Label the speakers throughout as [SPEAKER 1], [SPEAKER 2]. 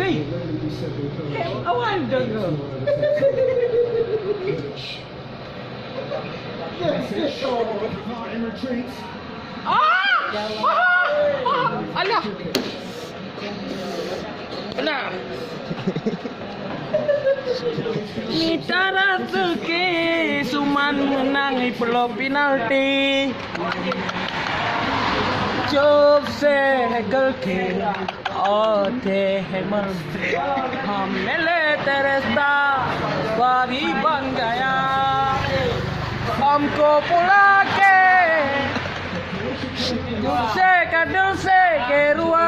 [SPEAKER 1] Hey, awal dengar. Alah. Benar. Mita Rasuke Suman menangi pelo penalti. Chop se gol ke ote hemal हमने तेरस्ता बारी बन गया हमको बुला के तुझसे का दिल से केरुआ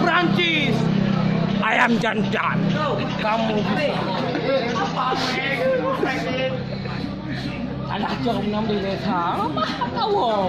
[SPEAKER 1] Prancis, ayam jantan. Kamu anak jom 6 di desa. Tahu.